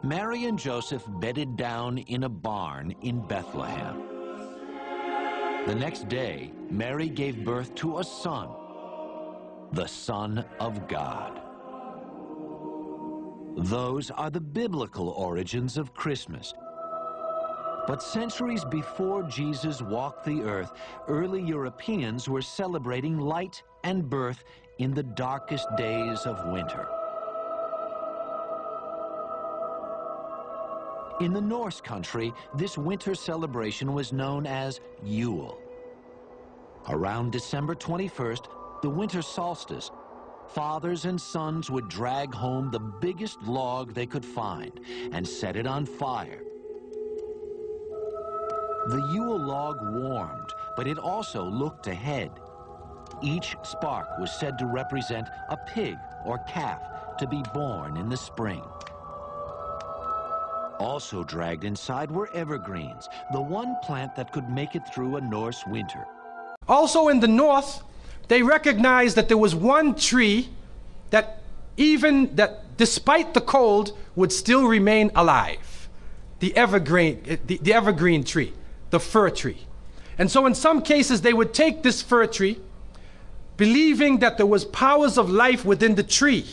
Mary and Joseph bedded down in a barn in Bethlehem. The next day, Mary gave birth to a son, the Son of God. Those are the biblical origins of Christmas. But centuries before Jesus walked the earth, early Europeans were celebrating light and birth in the darkest days of winter. In the Norse country, this winter celebration was known as Yule. Around December 21st, the winter solstice, fathers and sons would drag home the biggest log they could find and set it on fire. The Yule log warmed, but it also looked ahead. Each spark was said to represent a pig or calf to be born in the spring. Also dragged inside were evergreens, the one plant that could make it through a Norse winter. Also in the north, they recognized that there was one tree that despite the cold would still remain alive. The evergreen tree, the fir tree. And so in some cases they would take this fir tree, believing that there was powers of life within the tree,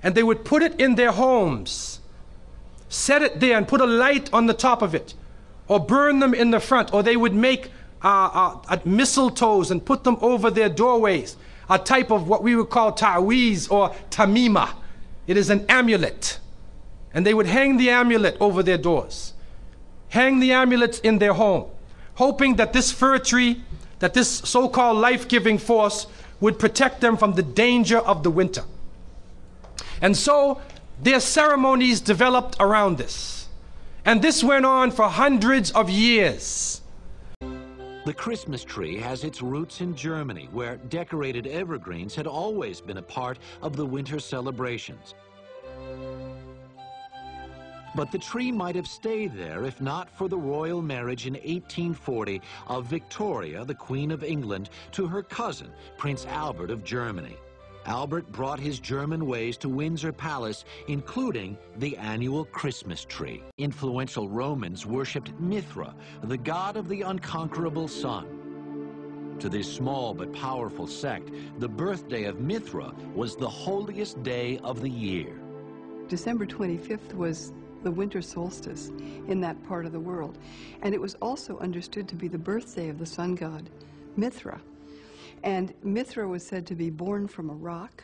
and they would put it in their homes, set it there and put a light on the top of it, or burn them in the front, or they would make mistletoes and put them over their doorways, a type of what we would call ta'weez or tamima. It is an amulet. And they would hang the amulet over their doors, hang the amulets in their home, hoping that this fir tree, that this so-called life-giving force would protect them from the danger of the winter. And so their ceremonies developed around this. And this went on for hundreds of years. The Christmas tree has its roots in Germany, where decorated evergreens had always been a part of the winter celebrations. But the tree might have stayed there if not for the royal marriage in 1840 of Victoria, the Queen of England, to her cousin, Prince Albert of Germany. Albert brought his German ways to Windsor Palace, including the annual Christmas tree. Influential Romans worshipped Mithra, the god of the unconquerable sun. To this small but powerful sect, the birthday of Mithra was the holiest day of the year. December 25th was the winter solstice in that part of the world, and it was also understood to be the birthday of the sun god, Mithra. And Mithra was said to be born from a rock.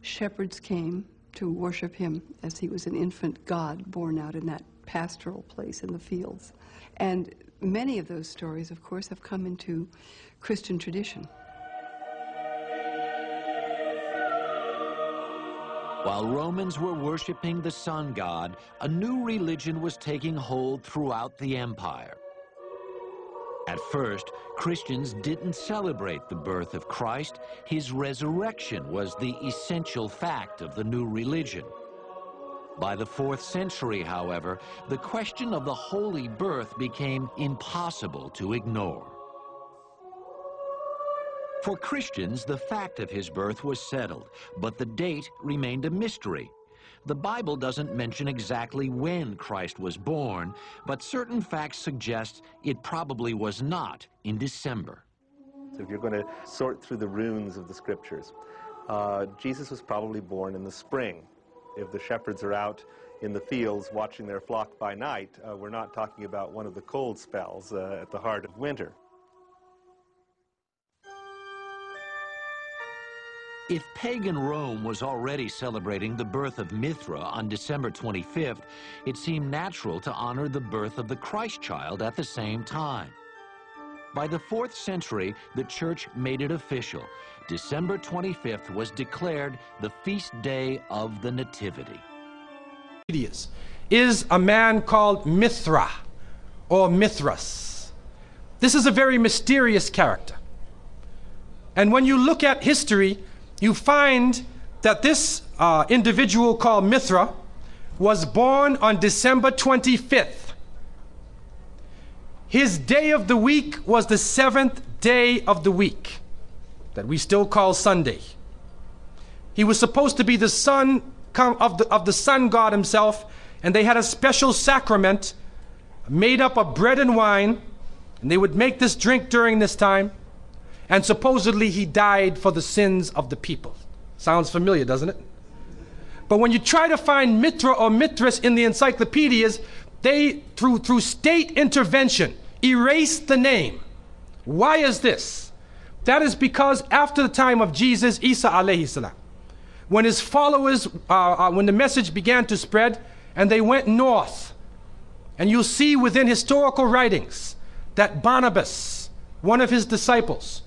Shepherds came to worship him as he was an infant god born out in that pastoral place in the fields. And many of those stories, of course, have come into Christian tradition. While Romans were worshiping the sun god, a new religion was taking hold throughout the empire. At first, Christians didn't celebrate the birth of Christ. His resurrection was the essential fact of the new religion. By the 4th century, however, the question of the holy birth became impossible to ignore. For Christians, the fact of his birth was settled, but the date remained a mystery. The Bible doesn't mention exactly when Christ was born, but certain facts suggest it probably was not in December. So if you're going to sort through the runes of the scriptures, Jesus was probably born in the spring. If the shepherds are out in the fields watching their flock by night, we're not talking about one of the cold spells at the heart of winter. If pagan Rome was already celebrating the birth of Mithra on December 25th, it seemed natural to honor the birth of the Christ child at the same time. By the 4th century, the church made it official. December 25th was declared the feast day of the Nativity. Is a man called Mithra or Mithras. This is a very mysterious character. And when you look at history, you find that this individual called Mithra was born on December 25th. His day of the week was the 7th day of the week, that we still call Sunday. He was supposed to be the son of the sun god himself, and they had a special sacrament made up of bread and wine, and they would make this drink during this time, and supposedly he died for the sins of the people. Sounds familiar, doesn't it? But when you try to find Mithra or Mithras in the encyclopedias, they, through state intervention, erased the name. Why is this? That is because after the time of Jesus, Isa alayhi salam, when his followers, when the message began to spread, and they went north, and you'll see within historical writings that Barnabas, one of his disciples,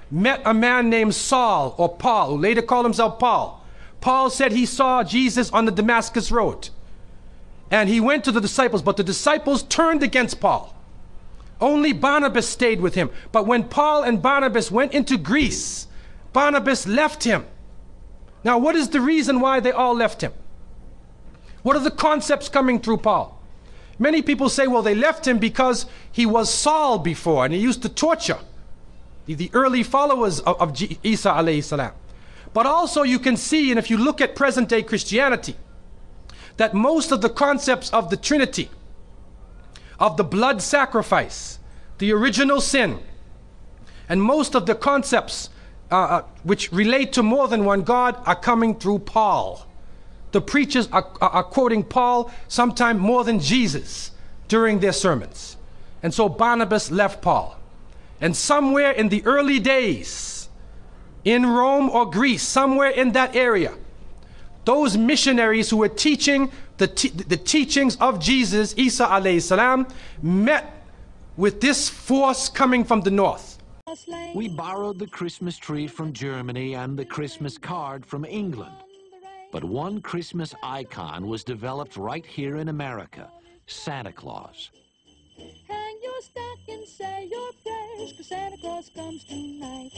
met a man named Saul or Paul, who later called himself Paul. Paul said he saw Jesus on the Damascus road, and he went to the disciples, but the disciples turned against Paul. Only Barnabas stayed with him. But when Paul and Barnabas went into Greece, Barnabas left him. Now, what is the reason why they all left him? What are the concepts coming through Paul? Many people say, well, they left him because he was Saul before, and he used to torture the early followers of Isa alayhi salam. But also you can see, and if you look at present-day Christianity, that most of the concepts of the Trinity, of the blood sacrifice, the original sin, and most of the concepts which relate to more than one God are coming through Paul. The preachers are quoting Paul sometime more than Jesus during their sermons. And so Barnabas left Paul. And somewhere in the early days, in Rome or Greece, somewhere in that area, those missionaries who were teaching the teachings of Jesus, Isa alayhi salam, met with this force coming from the north. We borrowed the Christmas tree from Germany and the Christmas card from England. But one Christmas icon was developed right here in America, Santa Claus. Hang your stocking, say your prayers, 'cause Santa Claus comes tonight.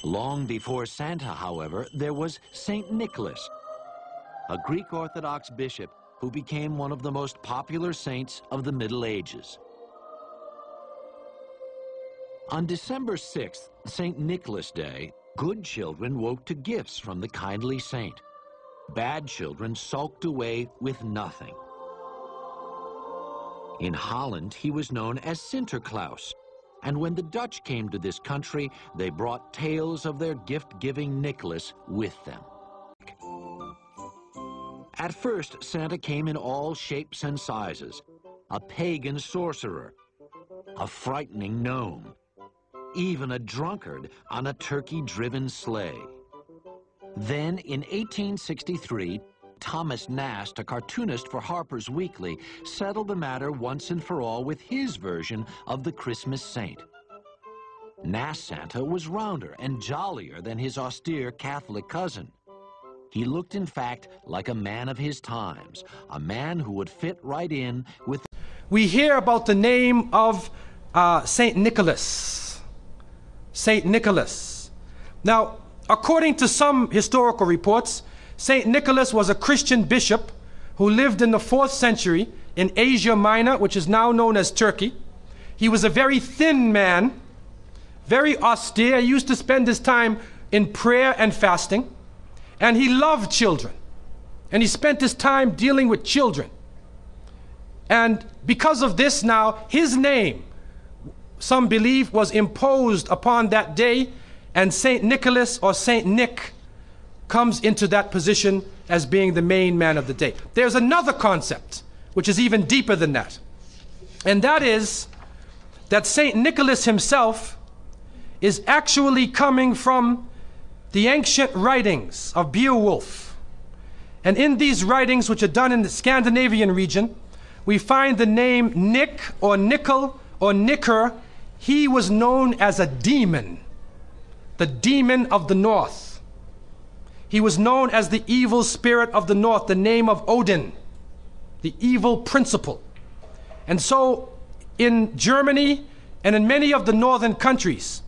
Long before Santa, however, there was St. Nicholas, a Greek Orthodox bishop who became one of the most popular saints of the Middle Ages. On December 6th, St. Nicholas Day, good children woke to gifts from the kindly saint. Bad children sulked away with nothing. In Holland, he was known as Sinterklaas, and when the Dutch came to this country, they brought tales of their gift-giving Nicholas with them. At first, Santa came in all shapes and sizes: a pagan sorcerer, a frightening gnome, even a drunkard on a turkey-driven sleigh. Then, in 1863, Thomas Nast, a cartoonist for Harper's Weekly, settled the matter once and for all with his version of the Christmas saint. Nast Santa was rounder and jollier than his austere Catholic cousin. He looked, in fact, like a man of his times, a man who would fit right in with... We hear about the name of St. Nicholas. St. Nicholas. Now, according to some historical reports, St. Nicholas was a Christian bishop who lived in the 4th century in Asia Minor, which is now known as Turkey. He was a very thin man, very austere. He used to spend his time in prayer and fasting, and he loved children, and he spent his time dealing with children. And because of this now, his name, some believe, was imposed upon that day, and St. Nicholas or St. Nick comes into that position as being the main man of the day. There's another concept which is even deeper than that, and that is that St. Nicholas himself is actually coming from the ancient writings of Beowulf. And in these writings, which are done in the Scandinavian region, we find the name Nick or Nickel or Nicker. He was known as a demon, the demon of the north. He was known as the evil spirit of the north, the name of Odin, the evil principle. And so in Germany and in many of the northern countries,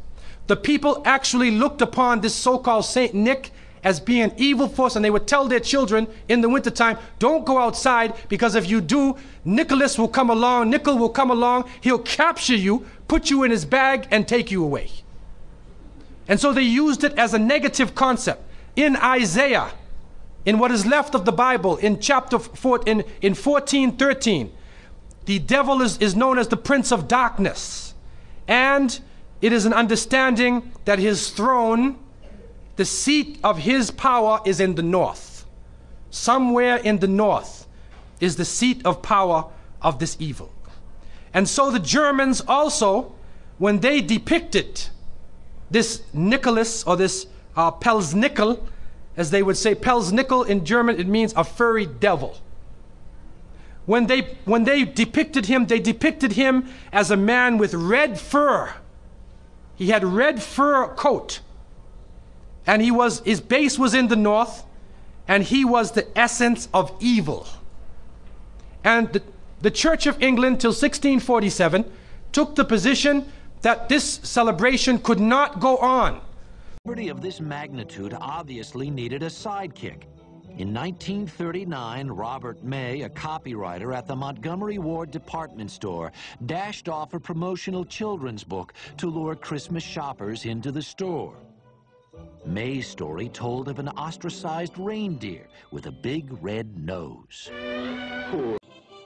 the people actually looked upon this so-called Saint Nick as being an evil force, and they would tell their children in the wintertime, don't go outside, because if you do, Nicholas will come along, Nickel will come along, he'll capture you, put you in his bag, and take you away. And so they used it as a negative concept. In Isaiah, in what is left of the Bible, in chapter 4, in 14:13, the devil is known as the prince of darkness. And it is an understanding that his throne, the seat of his power, is in the north. Somewhere in the north is the seat of power of this evil. And so the Germans also, when they depicted this Nicholas, or this Pelsnickel, as they would say, Pelsnickel in German, it means a furry devil. When they depicted him, they depicted him as a man with red fur. He had red fur coat, and his base was in the north, and he was the essence of evil. And the Church of England till 1647 took the position that this celebration could not go on. Liberty of this magnitude obviously needed a sidekick. In 1939, Robert May, a copywriter at the Montgomery Ward department store, dashed off a promotional children's book to lure Christmas shoppers into the store. May's story told of an ostracized reindeer with a big red nose.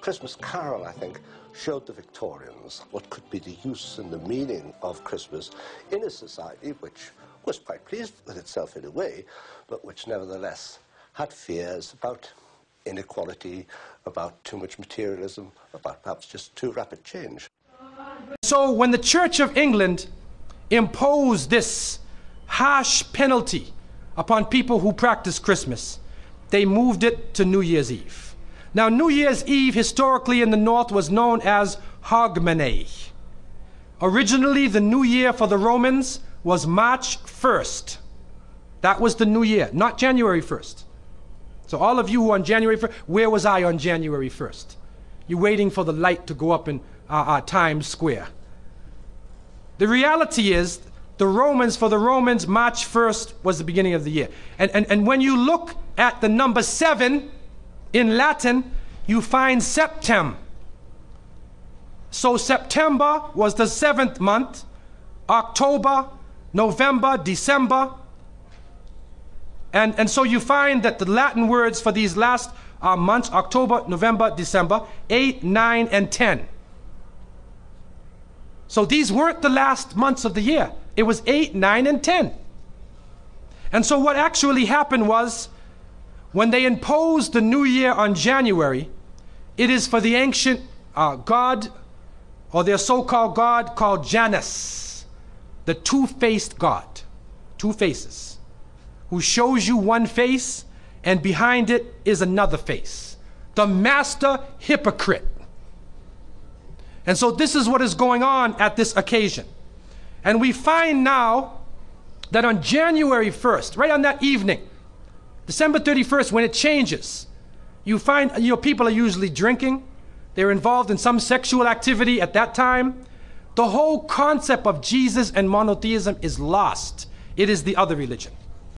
Christmas Carol, I think, showed the Victorians what could be the use and the meaning of Christmas in a society which was quite pleased with itself in a way, but which nevertheless had fears about inequality, about too much materialism, about perhaps just too rapid change. So when the Church of England imposed this harsh penalty upon people who practice Christmas, they moved it to New Year's Eve. Now, New Year's Eve historically in the North was known as Hogmanay. Originally, the New Year for the Romans was March 1st. That was the New Year, not January 1st. So all of you who on January 1st, where was I on January 1st? You're waiting for the light to go up in Times Square. The reality is, for the Romans, March 1st was the beginning of the year. And when you look at the number 7 in Latin, you find septem. So September was the 7th month, October, November, December. And so you find that the Latin words for these last months, October, November, December, 8, 9, and 10. So these weren't the last months of the year. It was 8, 9, and 10. And so what actually happened was, when they imposed the new year on January, it is for the ancient god, or their so-called god called Janus, the two-faced god, 2 faces, who shows you one face and behind it is another face, the master hypocrite. And so this is what is going on at this occasion. And we find now that on January 1st, right on that evening, December 31st, when it changes, you find, people are usually drinking. They're involved in some sexual activity at that time. The whole concept of Jesus and monotheism is lost. It is the other religion.